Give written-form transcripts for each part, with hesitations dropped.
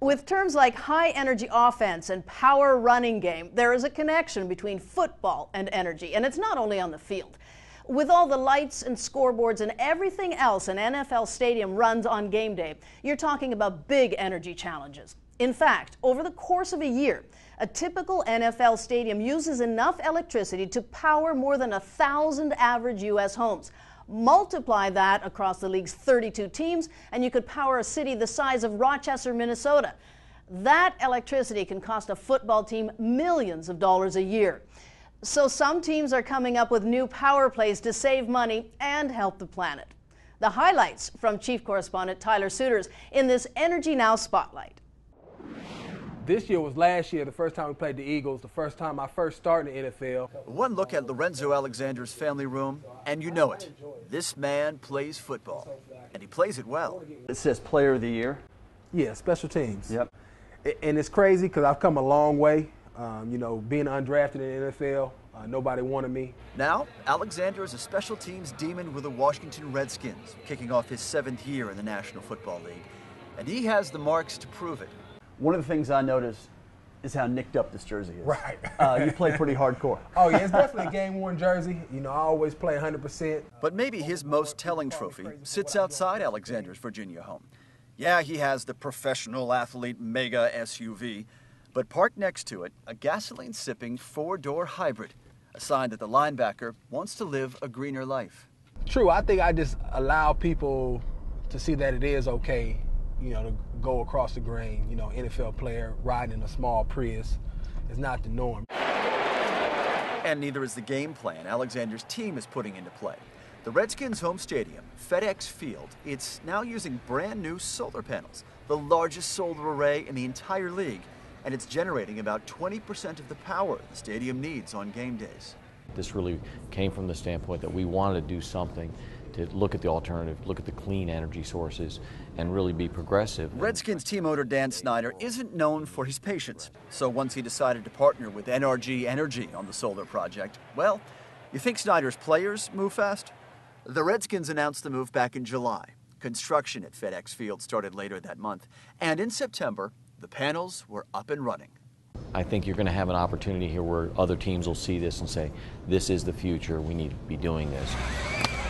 With terms like high-energy offense and power running game, there is a connection between football and energy, and it's not only on the field. With all the lights and scoreboards and everything else an NFL stadium runs on game day, you're talking about big energy challenges. In fact, over the course of a year, a typical NFL stadium uses enough electricity to power more than 1,000 average U.S. homes. Multiply that across the league's 32 teams, and you could power a city the size of Rochester, Minnesota. That electricity can cost a football team millions of dollars a year. So some teams are coming up with new power plays to save money and help the planet. The highlights from Chief Correspondent Tyler Suiters in this Energy Now Spotlight. This year was last year, the first time we played the Eagles, the first time I first started in the NFL. One look at Lorenzo Alexander's family room, and you know it. This man plays football, and he plays it well. It says Player of the Year. Yeah, special teams. Yep. And it's crazy because I've come a long way. Being undrafted in the NFL, nobody wanted me. Now, Alexander is a special teams demon with the Washington Redskins, kicking off his 7th year in the National Football League. And he has the marks to prove it. One of the things I noticed is how nicked up this jersey is. Right. You play pretty hardcore. Oh, yeah, it's definitely a game-worn jersey. I always play 100%. But maybe his most telling trophy sits outside Alexander's Virginia home. Yeah, he has the professional athlete mega SUV, but parked next to it, a gasoline-sipping 4-door hybrid, a sign that the linebacker wants to live a greener life. True, I think I just allow people to see that it is okay, to go across the grain. NFL player riding a small Prius is not the norm. And neither is the game plan Alexander's team is putting into play. The Redskins' home stadium, FedEx Field, it's now using brand new solar panels, the largest solar array in the entire league, and it's generating about 20% of the power the stadium needs on game days. This really came from the standpoint that we wanted to do something to look at the alternative, look at the clean energy sources, and really be progressive. Redskins team owner Dan Snyder isn't known for his patience, so once he decided to partner with NRG Energy on the solar project, well, you think Snyder's players move fast? The Redskins announced the move back in July. Construction at FedEx Field started later that month, and in September, the panels were up and running. I think you're going to have an opportunity here where other teams will see this and say, this is the future, we need to be doing this.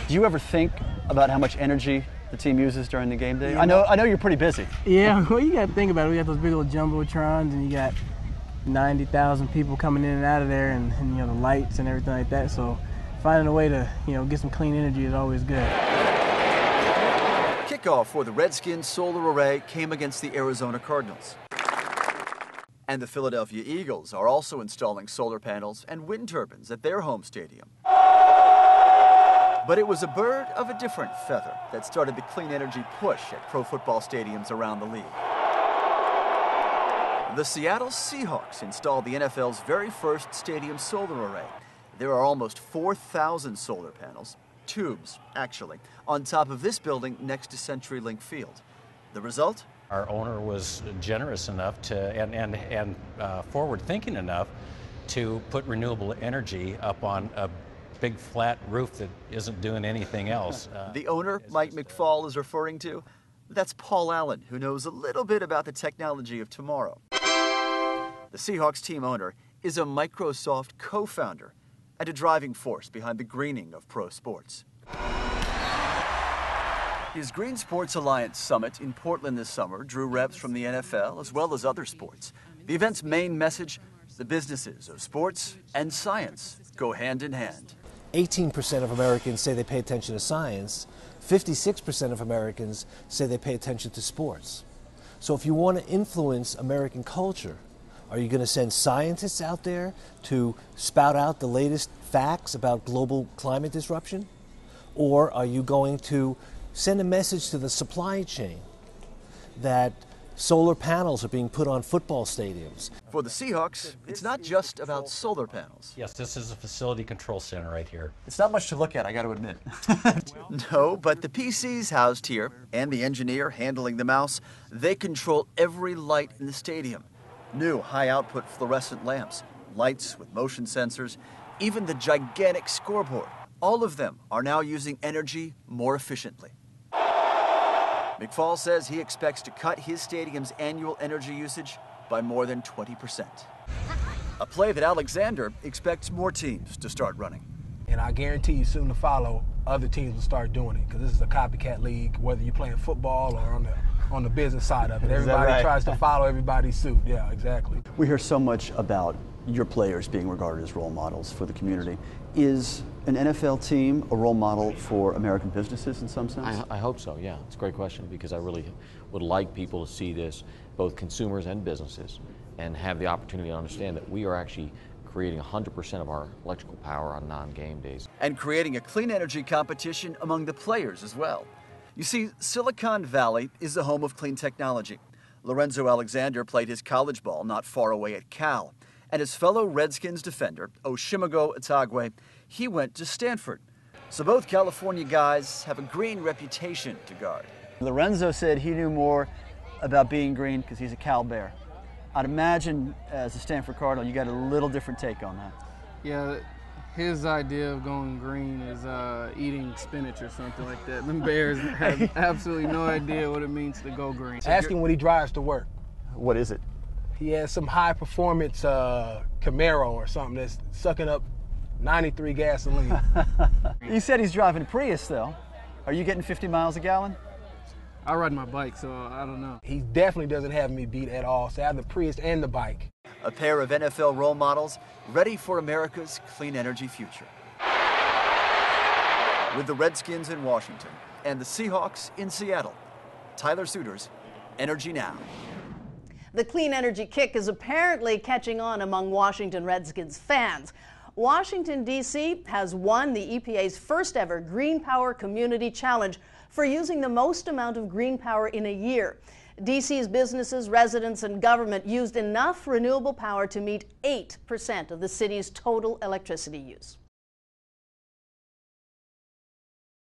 Do you ever think about how much energy the team uses during the game day? I know you're pretty busy. Yeah, well, you got to think about it. We got those big old jumbotrons, and you got 90,000 people coming in and out of there, and the lights and everything like that. So finding a way to get some clean energy is always good. Kickoff for the Redskins solar array came against the Arizona Cardinals. And the Philadelphia Eagles are also installing solar panels and wind turbines at their home stadium. But it was a bird of a different feather that started the clean energy push at pro football stadiums around the league. The Seattle Seahawks installed the NFL's very first stadium solar array. There are almost 4,000 solar panels, tubes actually, on top of this building next to CenturyLink Field. The result? Our owner was generous enough to and forward-thinking enough to put renewable energy up on a big flat roof that isn't doing anything else. The owner Mike McFall is referring to? That's Paul Allen, who knows a little bit about the technology of tomorrow. The Seahawks team owner is a Microsoft co-founder and a driving force behind the greening of pro sports. His Green Sports Alliance Summit in Portland this summer drew reps from the NFL as well as other sports. The event's main message, the businesses of sports and science go hand in hand. 18% of Americans say they pay attention to science. 56% of Americans say they pay attention to sports. So if you want to influence American culture, are you going to send scientists out there to spout out the latest facts about global climate disruption? Or are you going to send a message to the supply chain that solar panels are being put on football stadiums? For the Seahawks, it's not just about solar panels. Yes, this is a facility control center right here. It's not much to look at, I got to admit. No, but the PCs housed here and the engineer handling the mouse, they control every light in the stadium. New high-output fluorescent lamps, lights with motion sensors, even the gigantic scoreboard. All of them are now using energy more efficiently. McFall says he expects to cut his stadium's annual energy usage by more than 20%. A play that Alexander expects more teams to start running. And I guarantee you soon to follow, other teams will start doing it because this is a copycat league, whether you're playing football or on the business side of it. Everybody tries to follow everybody's suit. Yeah, exactly. We hear so much about your players being regarded as role models for the community. Is an NFL team a role model for American businesses in some sense? I hope so, yeah. It's a great question because I really would like people to see this, both consumers and businesses, and have the opportunity to understand that we are actually creating 100% of our electrical power on non-game days. And creating a clean energy competition among the players as well. You see, Silicon Valley is the home of clean technology. Lorenzo Alexander played his college ball not far away at Cal. And his fellow Redskins defender, Oshimago Itagwe, he went to Stanford. So both California guys have a green reputation to guard. Lorenzo said he knew more about being green because he's a Cal Bear. I'd imagine as a Stanford Cardinal, you got a little different take on that. Yeah, his idea of going green is eating spinach or something like that. Them Bears have absolutely no idea what it means to go green. Ask him when he drives to work. What is it? He has some high-performance Camaro or something that's sucking up 93 gasoline. You said he's driving a Prius, though. Are you getting 50 miles a gallon? I ride my bike, so I don't know. He definitely doesn't have me beat at all. So I have the Prius and the bike. A pair of NFL role models ready for America's clean energy future. With the Redskins in Washington and the Seahawks in Seattle, Tyler Suiters, Energy Now. The clean energy kick is apparently catching on among Washington Redskins fans. Washington, D.C. has won the EPA's first ever Green Power Community Challenge for using the most amount of green power in a year. D.C.'s businesses, residents, and government used enough renewable power to meet 8% of the city's total electricity use.